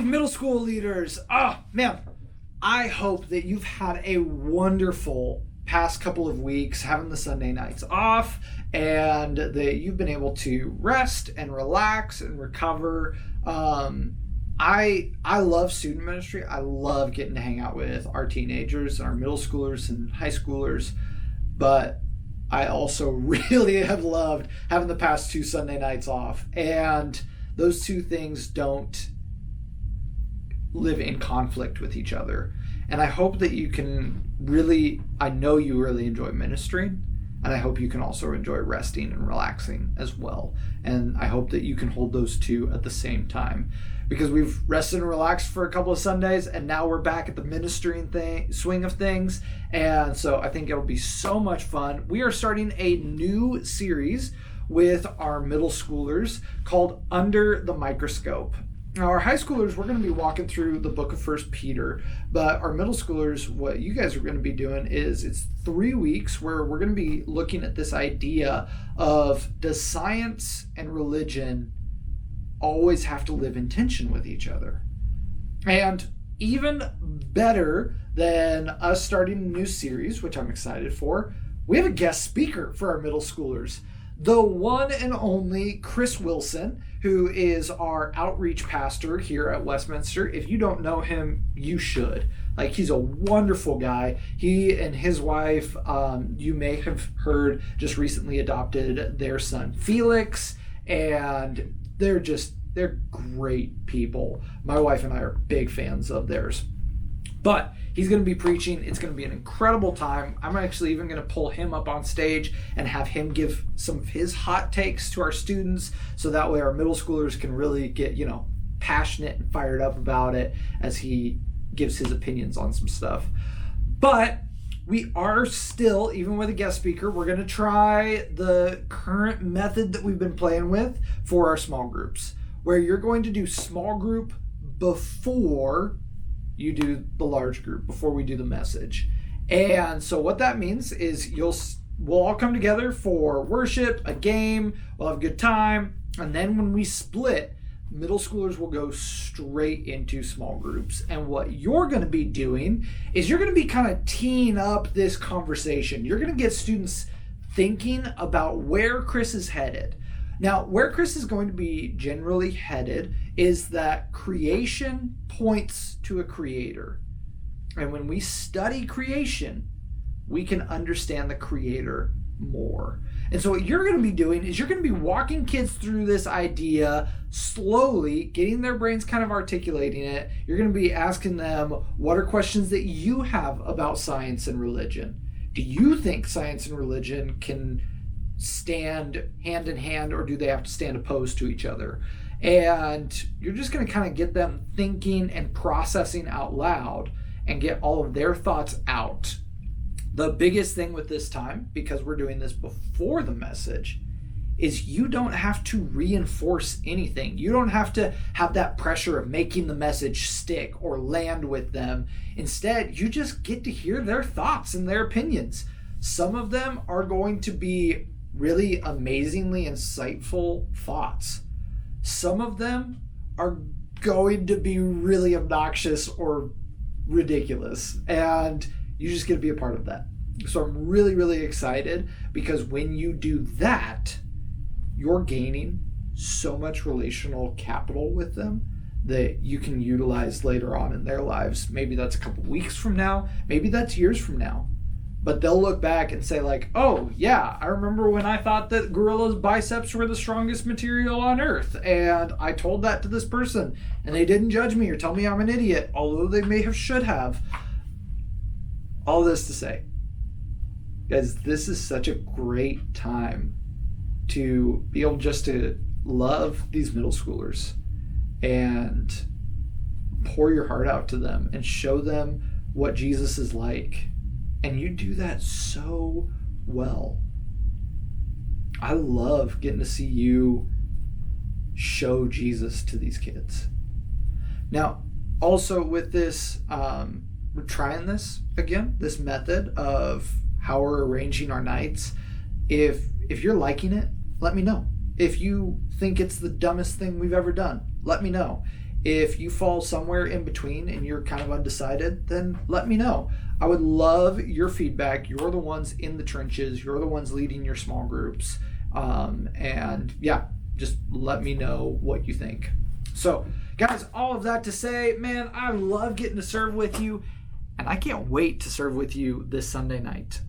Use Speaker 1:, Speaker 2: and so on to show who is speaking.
Speaker 1: middle school leaders. Oh, man. I hope that you've had a wonderful past couple of weeks having the Sunday nights off and that you've been able to rest and relax and recover. I love student ministry. I love getting to hang out with our teenagers and our middle schoolers and high schoolers, but I also really have loved having the past 2 Sunday nights off, and those two things don't live in conflict with each other. And I hope that you can I know you really enjoy ministering, and I hope you can also enjoy resting and relaxing as well. And I hope that you can hold those two at the same time, because we've rested and relaxed for a couple of Sundays, and now we're back at the ministering swing of things. And so I think it'll be so much fun. We are starting a new series with our middle schoolers called Under the Microscope. Now, our high schoolers, we're going to be walking through the book of 1 Peter, but our middle schoolers, what you guys are going to be doing is it's 3 weeks where we're going to be looking at this idea of, does science and religion always have to live in tension with each other? And even better than us starting a new series, which I'm excited for, we have a guest speaker for our middle schoolers. The one and only Chris Wilson, who is our outreach pastor here at Westminster. If you don't know him, you should. He's a wonderful guy. He and his wife, you may have heard, just recently adopted their son Felix, and they're great people. My wife and I are big fans of theirs. But he's going to be preaching. It's going to be an incredible time. I'm actually even going to pull him up on stage and have him give some of his hot takes to our students, so that way our middle schoolers can really get, passionate and fired up about it as he gives his opinions on some stuff. But we are still, even with a guest speaker, we're going to try the current method that we've been playing with for our small groups, where you're going to do small group before you do the large group, before we do the message. And so what that means is we'll all come together for worship, a game, we'll have a good time, and then when we split, middle schoolers will go straight into small groups. And what you're going to be doing is you're going to be kind of teeing up this conversation. You're going to get students thinking about where Chris is headed. Now, where Chris is going to be generally headed is that creation points to a creator. And when we study creation, we can understand the creator more. And so what you're going to be doing is you're going to be walking kids through this idea slowly, getting their brains kind of articulating it. You're going to be asking them, what are questions that you have about science and religion? Do you think science and religion can stand hand in hand, or do they have to stand opposed to each other? And you're just going to kind of get them thinking and processing out loud and get all of their thoughts out. The biggest thing with this time, because we're doing this before the message, is you don't have to reinforce anything. You don't have to have that pressure of making the message stick or land with them. Instead, you just get to hear their thoughts and their opinions. Some of them are going to be really amazingly insightful thoughts. Some of them are going to be really obnoxious or ridiculous, and you just get to be a part of that. So I'm really, really excited, because when you do that, you're gaining so much relational capital with them that you can utilize later on in their lives. Maybe that's a couple weeks from now, maybe that's years from now. But they'll look back and say oh yeah, I remember when I thought that gorillas' biceps were the strongest material on earth, and I told that to this person and they didn't judge me or tell me I'm an idiot, although they should have. All this to say, guys, this is such a great time to be able just to love these middle schoolers and pour your heart out to them and show them what Jesus is like. And you do that so well. I love getting to see you show Jesus to these kids. Now, also with this, we're trying this again, this method of how we're arranging our nights. If you're liking it, let me know. If you think it's the dumbest thing we've ever done, let me know. If you fall somewhere in between and you're kind of undecided, then let me know. I would love your feedback. You're the ones in the trenches. You're the ones leading your small groups. And yeah, just let me know what you think. So, guys, all of that to say, man, I love getting to serve with you, and I can't wait to serve with you this Sunday night.